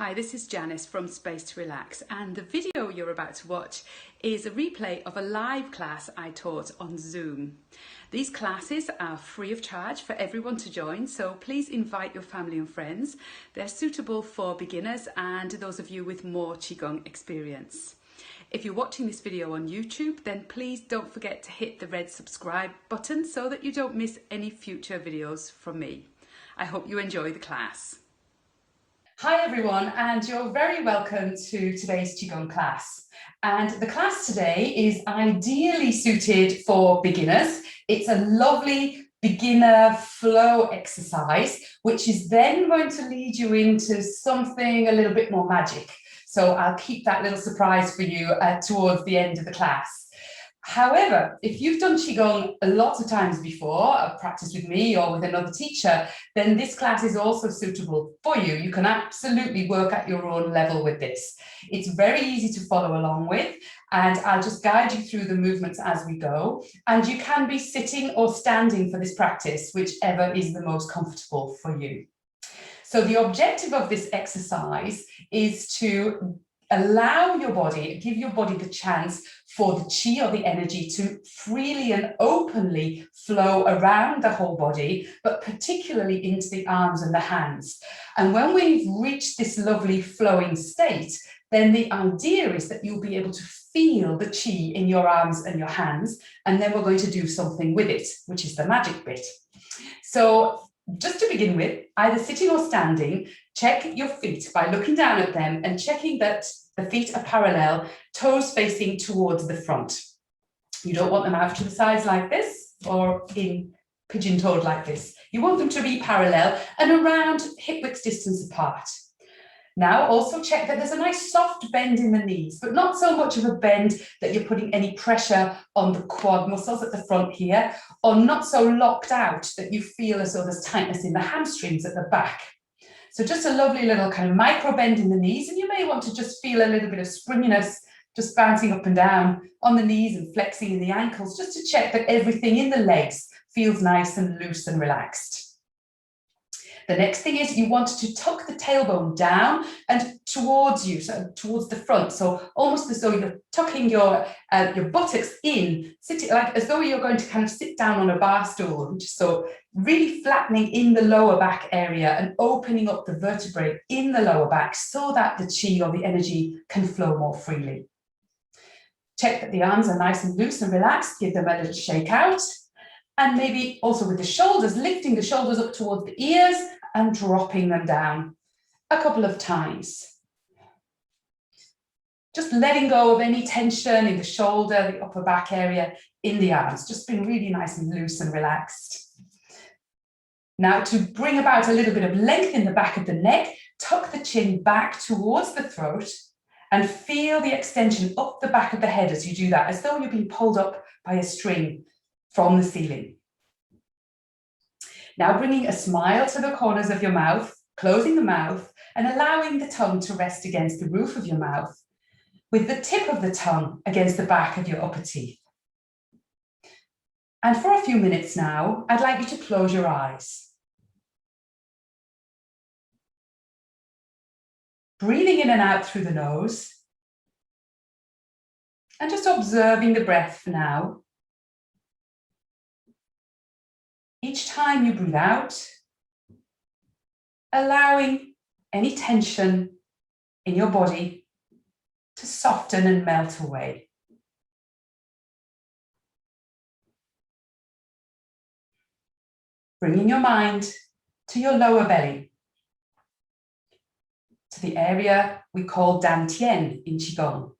Hi, this is Janice from Space to Relax, and the video you're about to watch is a replay of a live class I taught on Zoom. These classes are free of charge for everyone to join, so please invite your family and friends. They're suitable for beginners and those of you with more Qigong experience. If you're watching this video on YouTube, then please don't forget to hit the red subscribe button so that you don't miss any future videos from me. I hope you enjoy the class. Hi everyone, and you're very welcome to today's Qigong class. And the class today is ideally suited for beginners. It's a lovely beginner flow exercise, which is then going to lead you into something a little bit more magic. So I'll keep that little surprise for you towards the end of the class. However, if you've done Qigong lots of times before, practiced with me or with another teacher, then this class is also suitable for you. You can absolutely work at your own level with this. It's very easy to follow along with, and I'll just guide you through the movements as we go. And you can be sitting or standing for this practice, whichever is the most comfortable for you. So the objective of this exercise is to allow your body, give your body the chance for the chi or the energy to freely and openly flow around the whole body, but particularly into the arms and the hands. And when we've reached this lovely flowing state, then the idea is that you'll be able to feel the chi in your arms and your hands, and then we're going to do something with it, which is the magic bit. So just to begin with, either sitting or standing, check your feet by looking down at them and checking that the feet are parallel, toes facing towards the front. You don't want them out to the sides like this or in pigeon-toed like this. You want them to be parallel and around hip width distance apart. Now also check that there's a nice soft bend in the knees, but not so much of a bend that you're putting any pressure on the quad muscles at the front here, or not so locked out that you feel as though there's tightness in the hamstrings at the back. So just a lovely little kind of micro bend in the knees, and you may want to just feel a little bit of springiness, just bouncing up and down on the knees and flexing in the ankles, just to check that everything in the legs feels nice and loose and relaxed. The next thing is you want to tuck the tailbone down and towards you, so towards the front. So almost as though you're tucking your buttocks in, sitting like as though you're going to kind of sit down on a bar stool. So really flattening in the lower back area and opening up the vertebrae in the lower back so that the chi or the energy can flow more freely. Check that the arms are nice and loose and relaxed. Give them a little shake out. And maybe also with the shoulders, lifting the shoulders up towards the ears and dropping them down a couple of times. Just letting go of any tension in the shoulder, the upper back area, in the arms, just being really nice and loose and relaxed. Now to bring about a little bit of length in the back of the neck, tuck the chin back towards the throat and feel the extension up the back of the head as you do that, as though you're being pulled up by a string from the ceiling. Now bringing a smile to the corners of your mouth, closing the mouth and allowing the tongue to rest against the roof of your mouth, with the tip of the tongue against the back of your upper teeth. And for a few minutes now, I'd like you to close your eyes. Breathing in and out through the nose, and just observing the breath for now. Each time you breathe out, allowing any tension in your body to soften and melt away. Bringing your mind to your lower belly, to the area we call Dantian in Qigong.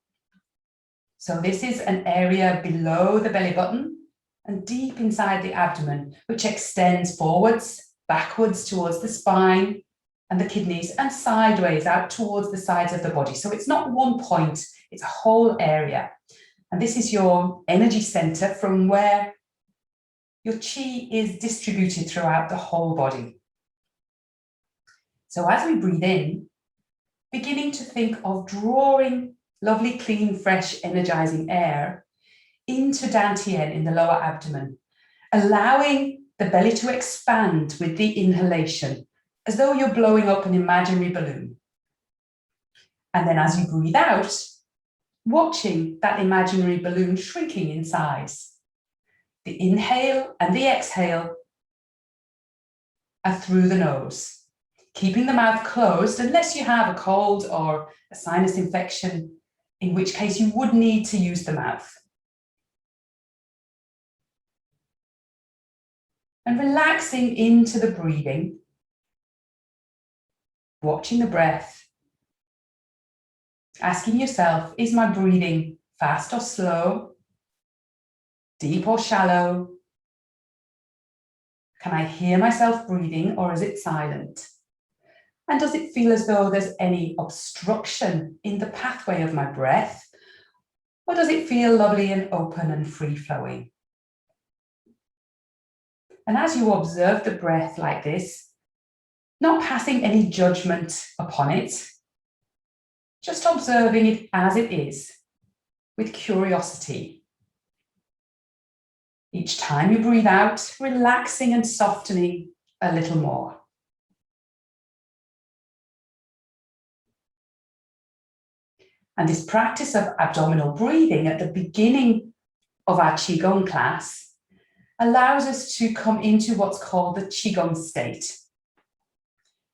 So this is an area below the belly button and deep inside the abdomen, which extends forwards, backwards towards the spine and the kidneys, and sideways out towards the sides of the body. So it's not one point, it's a whole area. And this is your energy center from where your chi is distributed throughout the whole body. So as we breathe in, beginning to think of drawing lovely, clean, fresh, energizing air into Dantian in the lower abdomen, allowing the belly to expand with the inhalation, as though you're blowing up an imaginary balloon. And then as you breathe out, watching that imaginary balloon shrinking in size. The inhale and the exhale are through the nose, keeping the mouth closed unless you have a cold or a sinus infection, in which case you would need to use the mouth. And relaxing into the breathing, watching the breath, asking yourself, is my breathing fast or slow, deep or shallow? Can I hear myself breathing, or is it silent? And does it feel as though there's any obstruction in the pathway of my breath? Or does it feel lovely and open and free-flowing? And as you observe the breath like this, not passing any judgment upon it, just observing it as it is, with curiosity. Each time you breathe out, relaxing and softening a little more. And this practice of abdominal breathing at the beginning of our Qigong class allows us to come into what's called the Qigong State.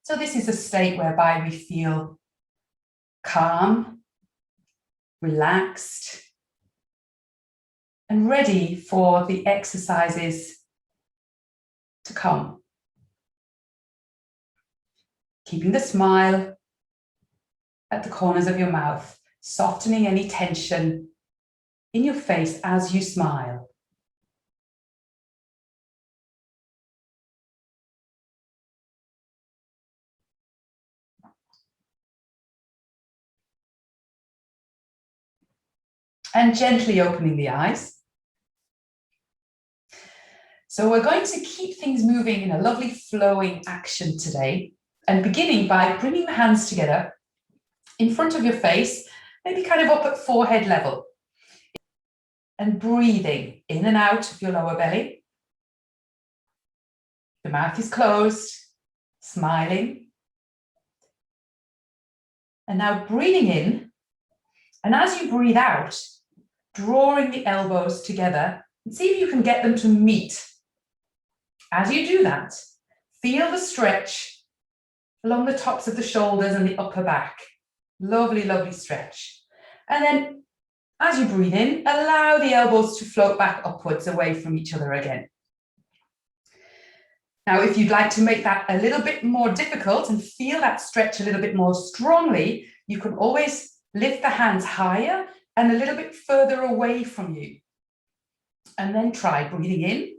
So this is a state whereby we feel calm, relaxed, and ready for the exercises to come. Keeping the smile at the corners of your mouth, softening any tension in your face as you smile. And gently opening the eyes. So we're going to keep things moving in a lovely flowing action today, and beginning by bringing the hands together in front of your face, maybe kind of up at forehead level, and breathing in and out of your lower belly. The mouth is closed, smiling. And now breathing in, and as you breathe out, drawing the elbows together, and see if you can get them to meet. As you do that, feel the stretch along the tops of the shoulders and the upper back. Lovely, lovely stretch. And then as you breathe in, allow the elbows to float back upwards away from each other again. Now, if you'd like to make that a little bit more difficult and feel that stretch a little bit more strongly, you can always lift the hands higher and a little bit further away from you. And then try breathing in,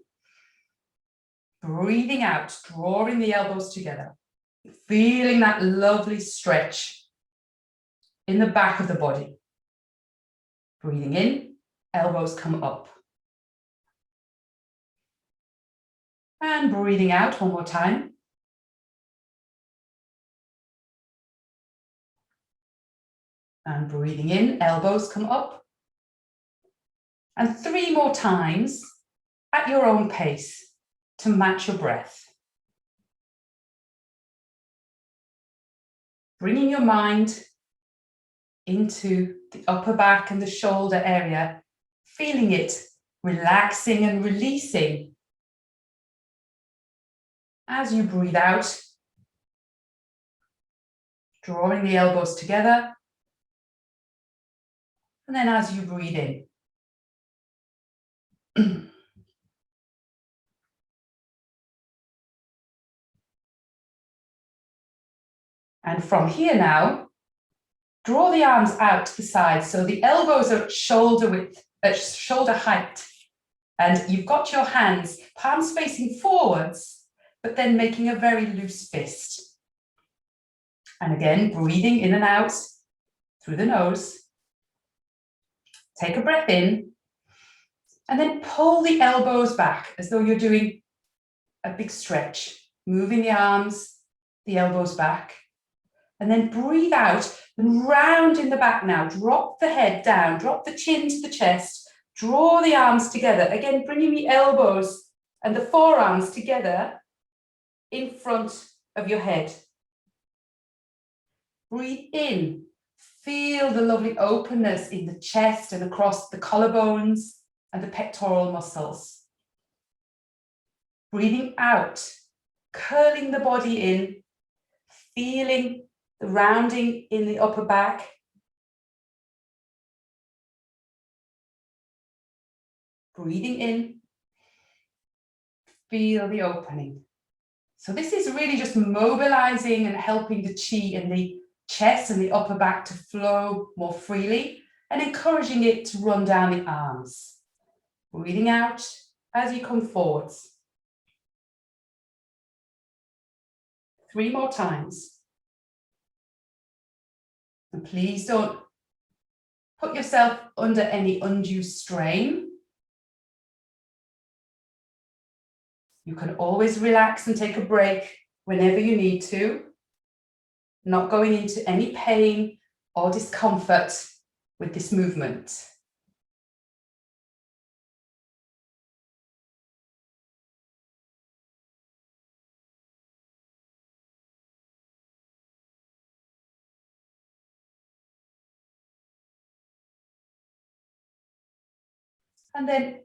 breathing out, drawing the elbows together, feeling that lovely stretch in the back of the body. Breathing in, elbows come up. And breathing out one more time. And breathing in, elbows come up. And 3 more times at your own pace to match your breath. Bringing your mind into the upper back and the shoulder area, feeling it relaxing and releasing as you breathe out, drawing the elbows together, and then as you breathe in. And from here now, draw the arms out to the side so the elbows are shoulder width, shoulder height, and you've got your hands, palms facing forwards, but then making a very loose fist. And again, breathing in and out through the nose. Take a breath in, and then pull the elbows back as though you're doing a big stretch, moving the arms, the elbows back. And then breathe out and round in the back now. Drop the head down, drop the chin to the chest, draw the arms together. Again, bringing the elbows and the forearms together in front of your head. Breathe in, Feel the lovely openness in the chest and across the collarbones and the pectoral muscles. Breathing out, curling the body in, feeling the rounding in the upper back. Breathing in, feel the opening. So this is really just mobilizing and helping the chi in the chest and the upper back to flow more freely and encouraging it to run down the arms. Breathing out as you come forwards. 3 more times. And please don't put yourself under any undue strain. You can always relax and take a break whenever you need to, not going into any pain or discomfort with this movement. And then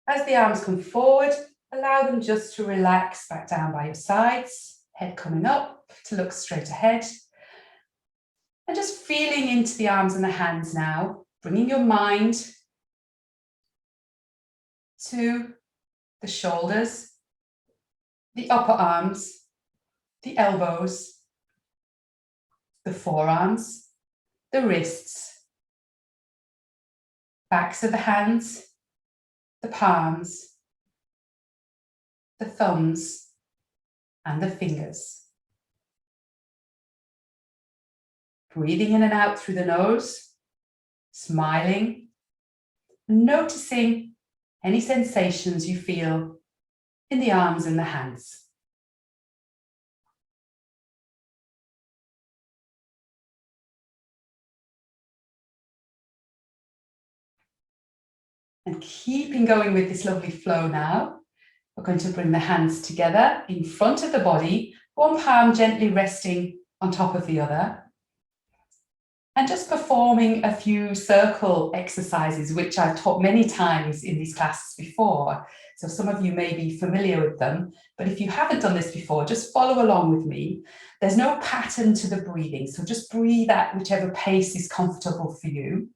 as the arms come forward, allow them just to relax back down by your sides, head coming up to look straight ahead. And just feeling into the arms and the hands now, bringing your mind to the shoulders, the upper arms, the elbows, the forearms, the wrists, backs of the hands, the palms, the thumbs, and the fingers. Breathing in and out through the nose, smiling, noticing any sensations you feel in the arms and the hands. And keeping going with this lovely flow now, we're going to bring the hands together in front of the body, one palm gently resting on top of the other. And just performing a few circle exercises, which I've taught many times in these classes before. So some of you may be familiar with them, but if you haven't done this before, just follow along with me. There's no pattern to the breathing, so just breathe at whichever pace is comfortable for you.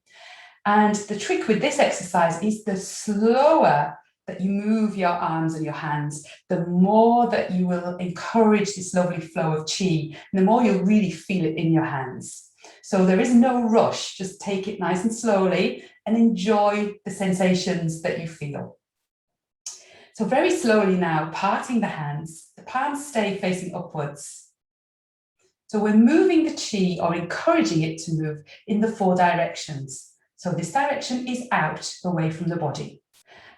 And the trick with this exercise is the slower that you move your arms and your hands, the more that you will encourage this lovely flow of chi, and the more you'll really feel it in your hands. So there is no rush, just take it nice and slowly and enjoy the sensations that you feel. So very slowly now, parting the hands, the palms stay facing upwards. So we're moving the chi or encouraging it to move in the 4 directions. So this direction is out, away from the body.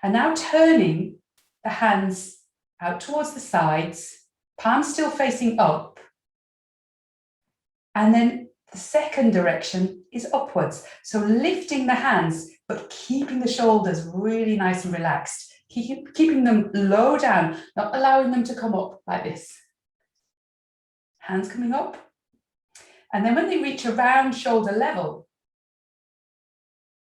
And now turning the hands out towards the sides, palms still facing up. And then the second direction is upwards. So lifting the hands, but keeping the shoulders really nice and relaxed. Keeping them low down, not allowing them to come up like this. Hands coming up. And then when they reach around shoulder level,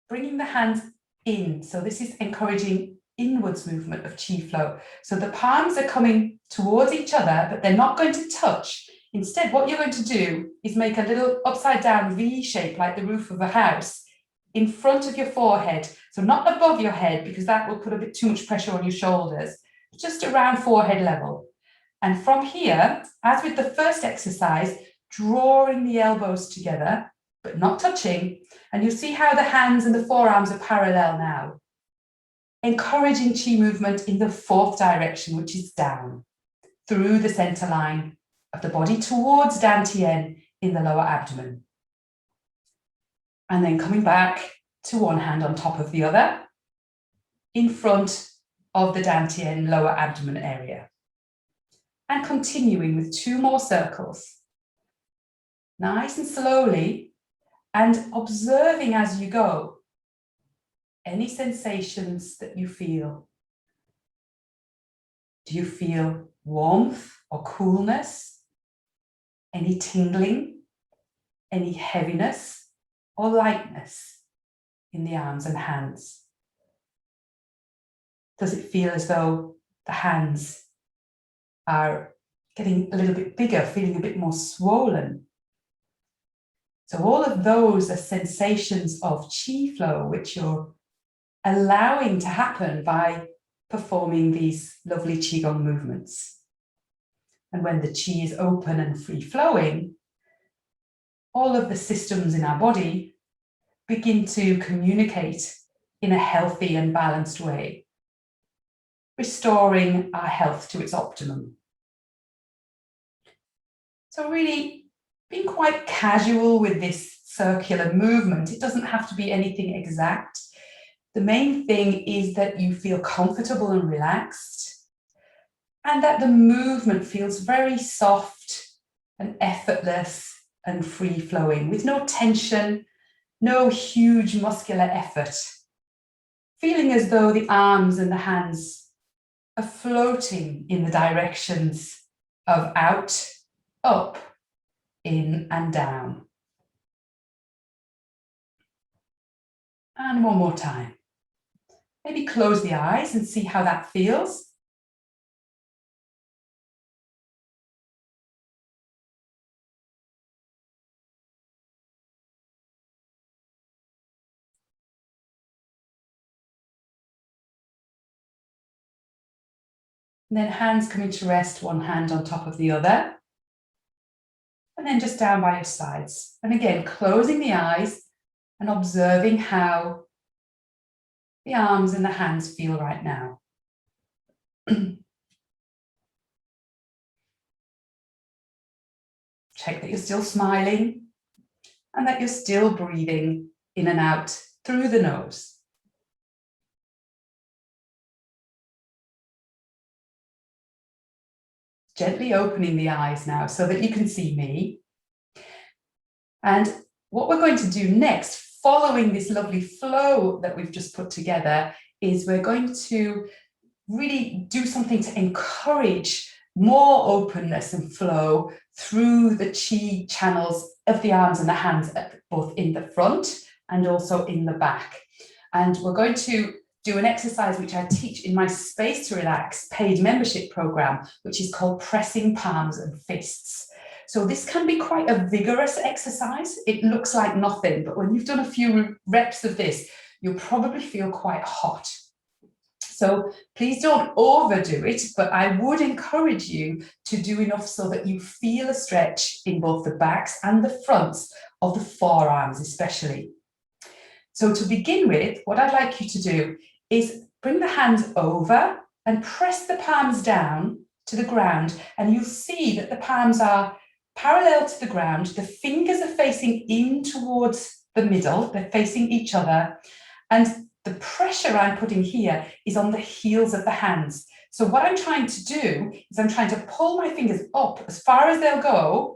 bringing the hands in. So this is encouraging inwards movement of chi flow. So the palms are coming towards each other, but they're not going to touch. Instead, what you're going to do is make a little upside down V shape like the roof of a house in front of your forehead. So not above your head, because that will put a bit too much pressure on your shoulders, just around forehead level. And from here, as with the first exercise, drawing the elbows together, but not touching. And you'll see how the hands and the forearms are parallel now. Encouraging chi movement in the 4th direction, which is down, through the center line of the body towards Dantian in the lower abdomen. And then coming back to one hand on top of the other, in front of the Dantian lower abdomen area. And continuing with 2 more circles. Nice and slowly, and observing as you go, any sensations that you feel. Do you feel warmth or coolness? Any tingling? any heaviness or lightness in the arms and hands? Does it feel as though the hands are getting a little bit bigger, feeling a bit more swollen? So all of those are sensations of qi flow, which you're allowing to happen by performing these lovely Qigong movements. And when the qi is open and free flowing, all of the systems in our body begin to communicate in a healthy and balanced way, restoring our health to its optimum. So really being quite casual with this circular movement. It doesn't have to be anything exact. The main thing is that you feel comfortable and relaxed, and that the movement feels very soft and effortless and free flowing, with no tension, no huge muscular effort. Feeling as though the arms and the hands are floating in the directions of out, up, in and down. And one more time. Maybe close the eyes and see how that feels. And then hands coming to rest, one hand on top of the other. And then just down by your sides. And again, closing the eyes and observing how the arms and the hands feel right now. Check that you're still smiling and that you're still breathing in and out through the nose. Gently opening the eyes now so that you can see me. And what we're going to do next, following this lovely flow that we've just put together, is we're going to really do something to encourage more openness and flow through the qi channels of the arms and the hands, both in the front and also in the back. And we're going to do an exercise which I teach in my Space to Relax paid membership program, which is called pressing palms and fists. So this can be quite a vigorous exercise. It looks like nothing, but when you've done a few reps of this, you'll probably feel quite hot. So please don't overdo it, but I would encourage you to do enough so that you feel a stretch in both the backs and the fronts of the forearms especially. So to begin with, what I'd like you to do is bring the hands over and press the palms down to the ground, and you'll see that the palms are parallel to the ground. The fingers are facing in towards the middle, they're facing each other, and the pressure I'm putting here is on the heels of the hands. So what I'm trying to do is I'm trying to pull my fingers up as far as they'll go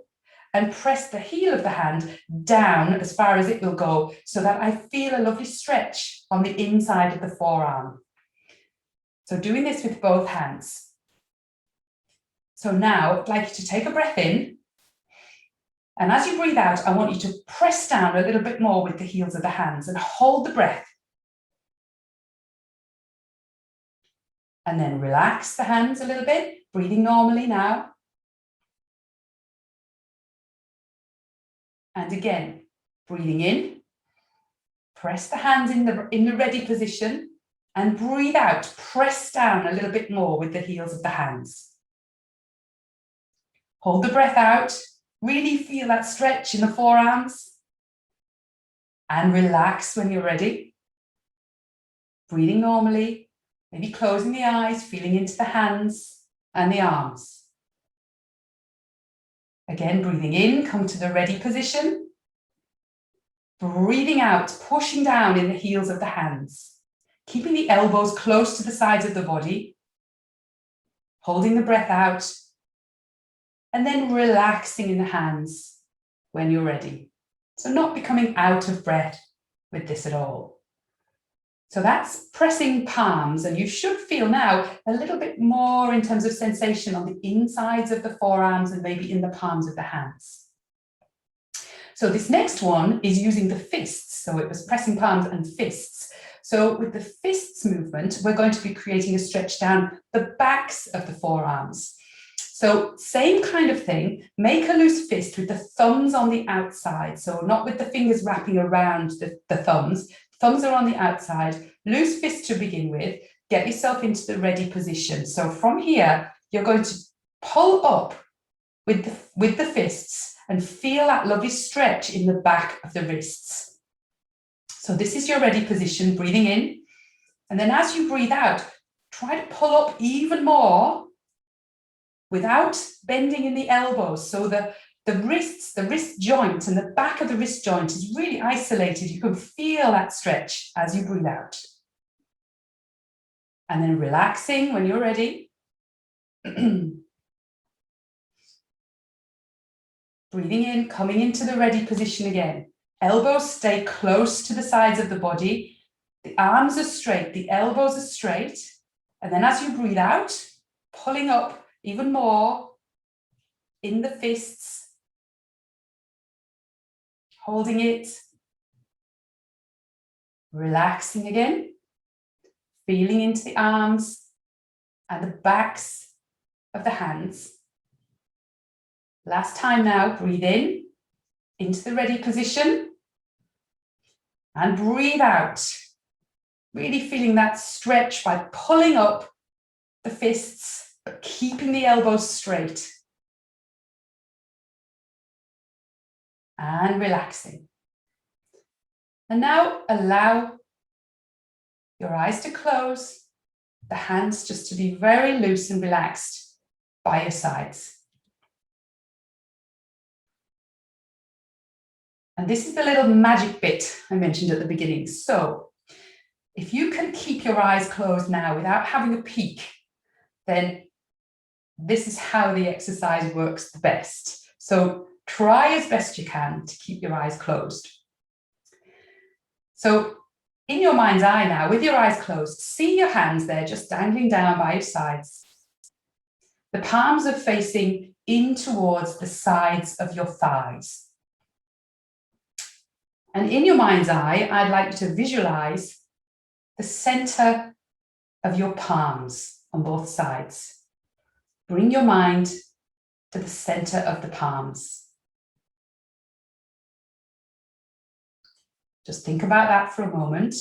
and press the heel of the hand down as far as it will go, so that I feel a lovely stretch on the inside of the forearm. So doing this with both hands. So now I'd like you to take a breath in, and as you breathe out, I want you to press down a little bit more with the heels of the hands and hold the breath. And then relax the hands a little bit, breathing normally now. And again, breathing in, press the hands in the ready position, and breathe out, press down a little bit more with the heels of the hands. Hold the breath out, really feel that stretch in the forearms, and relax when you're ready. Breathing normally, maybe closing the eyes, feeling into the hands and the arms. Again, breathing in, come to the ready position. Breathing out, pushing down in the heels of the hands. Keeping the elbows close to the sides of the body. Holding the breath out. And then relaxing in the hands when you're ready. So not becoming out of breath with this at all. So that's pressing palms, and you should feel now a little bit more in terms of sensation on the insides of the forearms and maybe in the palms of the hands. So this next one is using the fists. So it was pressing palms and fists. So with the fists movement, we're going to be creating a stretch down the backs of the forearms. So same kind of thing, make a loose fist with the thumbs on the outside. So not with the fingers wrapping around the thumbs. Thumbs are on the outside, loose fist to begin with, get yourself into the ready position. So from here, you're going to pull up with the fists and feel that lovely stretch in the back of the wrists. So this is your ready position, breathing in. And then as you breathe out, try to pull up even more without bending in the elbows. So the wrist joint and the back of the wrist joint is really isolated. You can feel that stretch as you breathe out. And then relaxing when you're ready. Breathing in, coming into the ready position again. Elbows stay close to the sides of the body. The arms are straight, the elbows are straight. And then as you breathe out, pulling up even more in the fists, holding it, relaxing again, feeling into the arms and the backs of the hands. Last time now, breathe in, into the ready position, and breathe out. Really feeling that stretch by pulling up the fists, but keeping the elbows straight. And relaxing. And now allow your eyes to close, the hands just to be very loose and relaxed by your sides. And this is the little magic bit I mentioned at the beginning. So if you can keep your eyes closed now without having a peek, then this is how the exercise works the best. So try as best you can to keep your eyes closed. So in your mind's eye now, with your eyes closed, see your hands there just dangling down by your sides. The palms are facing in towards the sides of your thighs. And in your mind's eye, I'd like you to visualize the center of your palms on both sides. Bring your mind to the center of the palms. Just think about that for a moment.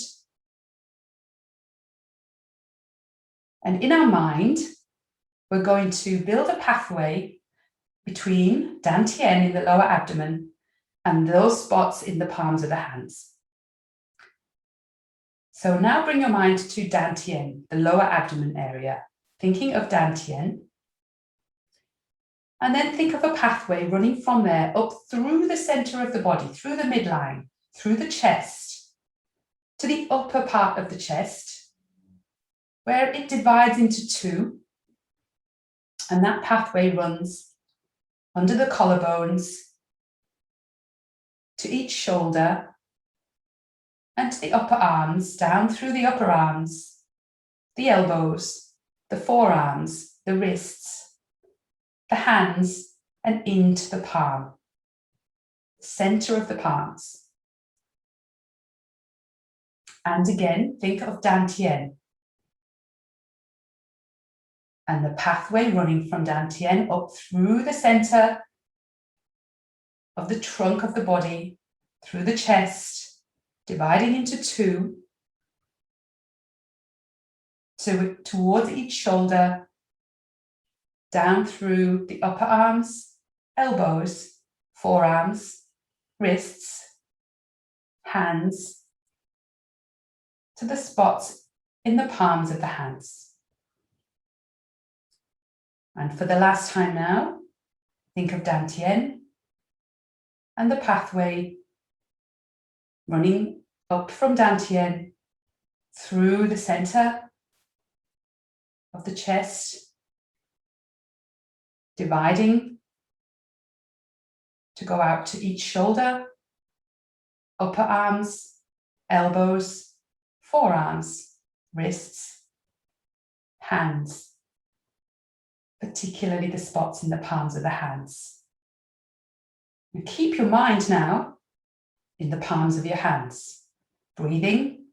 And in our mind, we're going to build a pathway between Dantian in the lower abdomen and those spots in the palms of the hands. So now bring your mind to Dantian, the lower abdomen area, thinking of Dantian. And then think of a pathway running from there up through the center of the body, through the midline, through the chest, to the upper part of the chest, where it divides into two. And that pathway runs under the collarbones, to each shoulder, and to the upper arms, down through the upper arms, the elbows, the forearms, the wrists, the hands, and into the palm, center of the palms. And again, think of Dantian. And the pathway running from Dantian up through the center of the trunk of the body, through the chest, dividing into two, towards each shoulder, down through the upper arms, elbows, forearms, wrists, hands, to the spots in the palms of the hands. And for the last time now, think of Dantian and the pathway running up from Dantian through the center of the chest, dividing to go out to each shoulder, upper arms, elbows, forearms, wrists, hands, particularly the spots in the palms of the hands. And keep your mind now in the palms of your hands, breathing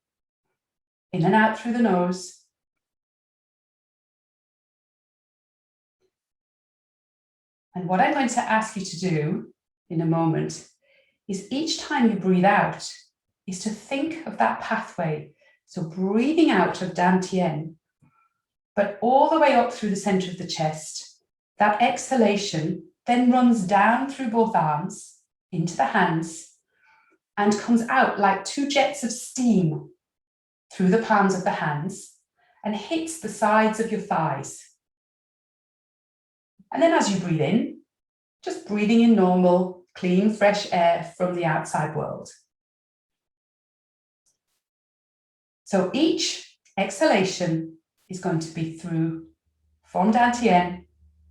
in and out through the nose. And what I'm going to ask you to do in a moment is each time you breathe out is to think of that pathway. So breathing out of Dantian, but all the way up through the center of the chest. That exhalation then runs down through both arms into the hands and comes out like two jets of steam through the palms of the hands and hits the sides of your thighs. And then as you breathe in, just breathing in normal, clean, fresh air from the outside world. So each exhalation is going to be through, from Dantian,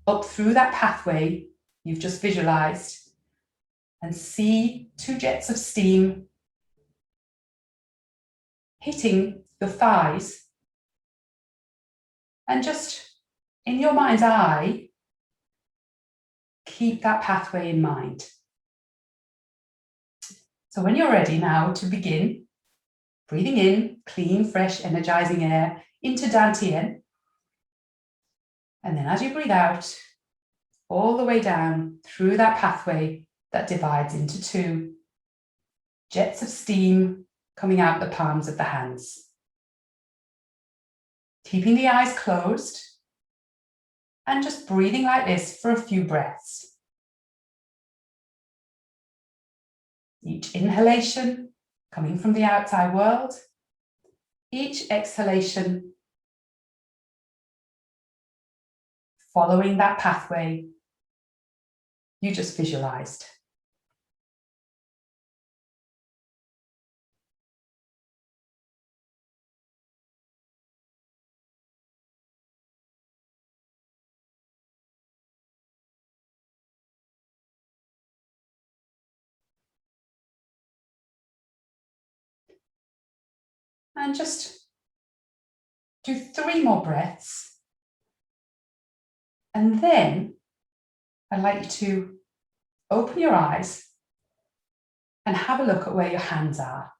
up through that pathway you've just visualized, and see two jets of steam hitting your thighs. And just in your mind's eye, keep that pathway in mind. So when you're ready now to begin, breathing in clean, fresh, energizing air into Dantian. And then as you breathe out, all the way down through that pathway that divides into two jets of steam coming out the palms of the hands. Keeping the eyes closed and just breathing like this for a few breaths. Each inhalation coming from the outside world, each exhalation following that pathway you just visualized. And just do 3 more breaths. And then I'd like you to open your eyes and have a look at where your hands are.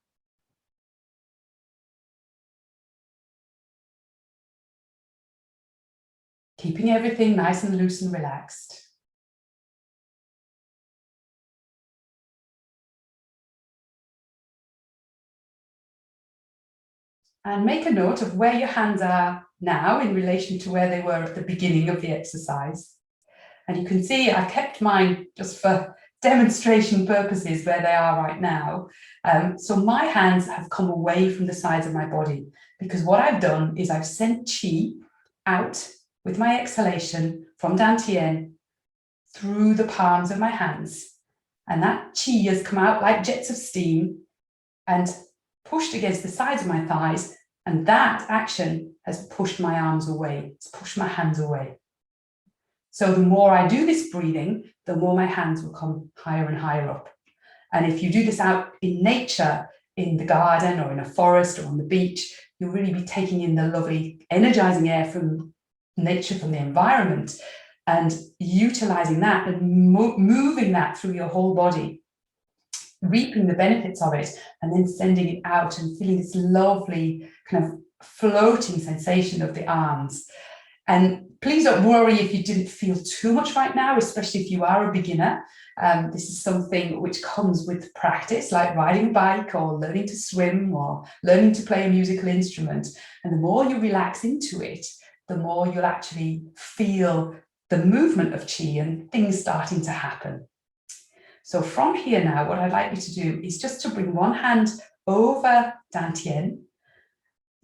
Keeping everything nice and loose and relaxed. And make a note of where your hands are now in relation to where they were at the beginning of the exercise. And you can see I kept mine just for demonstration purposes where they are right now. So my hands have come away from the sides of my body because what I've done is I've sent chi out with my exhalation from Dantian through the palms of my hands. And that chi has come out like jets of steam and pushed against the sides of my thighs, and that action has pushed my arms away, it's pushed my hands away. So the more I do this breathing, the more my hands will come higher and higher up. And if you do this out in nature, in the garden or in a forest or on the beach, you'll really be taking in the lovely energizing air from nature, from the environment, and utilizing that and moving that through your whole body, reaping the benefits of it, and then sending it out and feeling this lovely kind of floating sensation of the arms. And please don't worry if you didn't feel too much right now, especially if you are a beginner. This is something which comes with practice, like riding a bike or learning to swim or learning to play a musical instrument. And the more you relax into it, the more you'll actually feel the movement of chi and things starting to happen. So from here now, what I'd like you to do is just to bring one hand over Dantian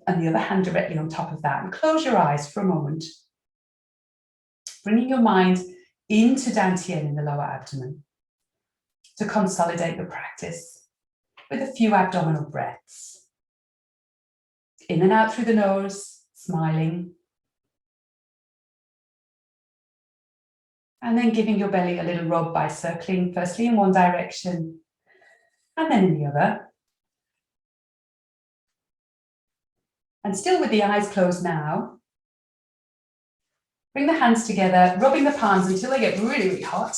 and the other hand directly on top of that, and close your eyes for a moment, bringing your mind into Dantian in the lower abdomen to consolidate the practice with a few abdominal breaths. In and out through the nose, smiling. And then giving your belly a little rub by circling firstly in one direction and then in the other. And still with the eyes closed now, bring the hands together, rubbing the palms until they get really, really hot.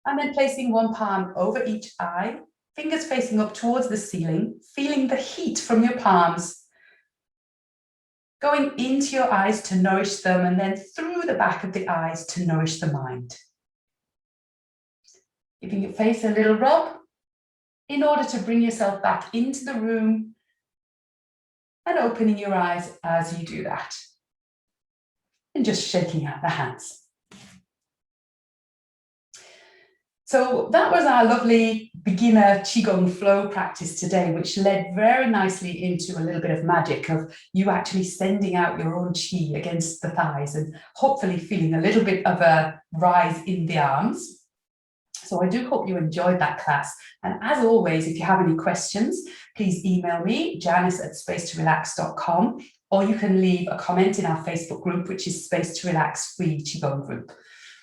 And then placing one palm over each eye, fingers facing up towards the ceiling, feeling the heat from your palms going into your eyes to nourish them, and then through the back of the eyes to nourish the mind. Giving your face a little rub in order to bring yourself back into the room and opening your eyes as you do that. And just shaking out the hands. So that was our lovely beginner Qigong flow practice today, which led very nicely into a little bit of magic of you actually sending out your own Qi against the thighs and hopefully feeling a little bit of a rise in the arms. So I do hope you enjoyed that class. And as always, if you have any questions, please email me, janice@spacetorelax.com, or you can leave a comment in our Facebook group, which is Space to Relax Free Qigong Group.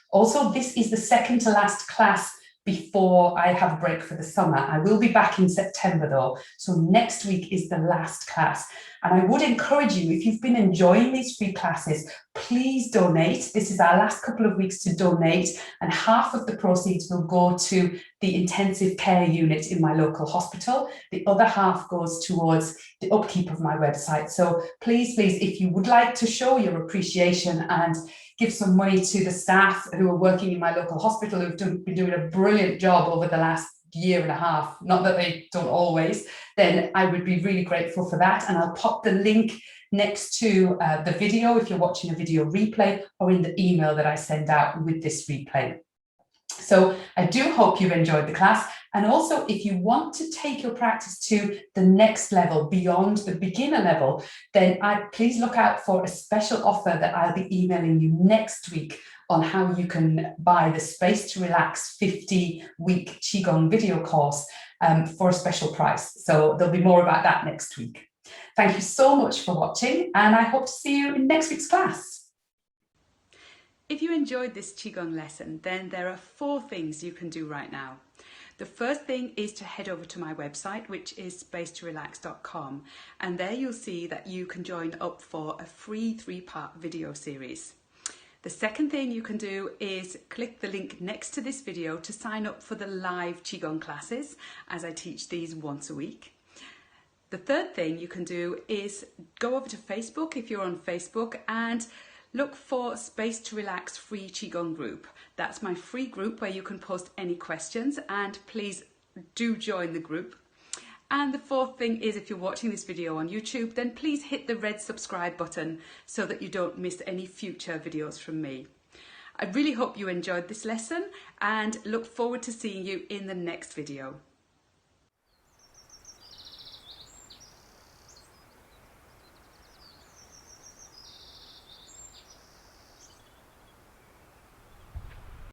Also, this is the second to last class before I have a break for the summer. I will be back in September though, so next week is the last class. And I would encourage you, if you've been enjoying these free classes, please donate. This is our last couple of weeks to donate, and half of the proceeds will go to the intensive care unit in my local hospital. The other half goes towards the upkeep of my website. So please, if you would like to show your appreciation and give some money to the staff who are working in my local hospital, who've been doing a brilliant job over the last year and a half, not that they don't always, then I would be really grateful for that. And I'll pop the link next to the video if you're watching a video replay, or in the email that I send out with this replay. So I do hope you've enjoyed the class. And also, if you want to take your practice to the next level beyond the beginner level, then please look out for a special offer that I'll be emailing you next week on how you can buy the Space to Relax 50-week Qigong video course for a special price. So there'll be more about that next week. Thank you so much for watching, and I hope to see you in next week's class. If you enjoyed this Qigong lesson, then there are 4 things you can do right now. The first thing is to head over to my website, which is spacetorelax.com, and there you'll see that you can join up for a free 3-part video series. The second thing you can do is click the link next to this video to sign up for the live Qigong classes, as I teach these once a week. The third thing you can do is go over to Facebook if you're on Facebook and look for Space to Relax Free Qigong Group. That's my free group where you can post any questions, and please do join the group. And the fourth thing is, if you're watching this video on YouTube, then please hit the red subscribe button so that you don't miss any future videos from me. I really hope you enjoyed this lesson and look forward to seeing you in the next video.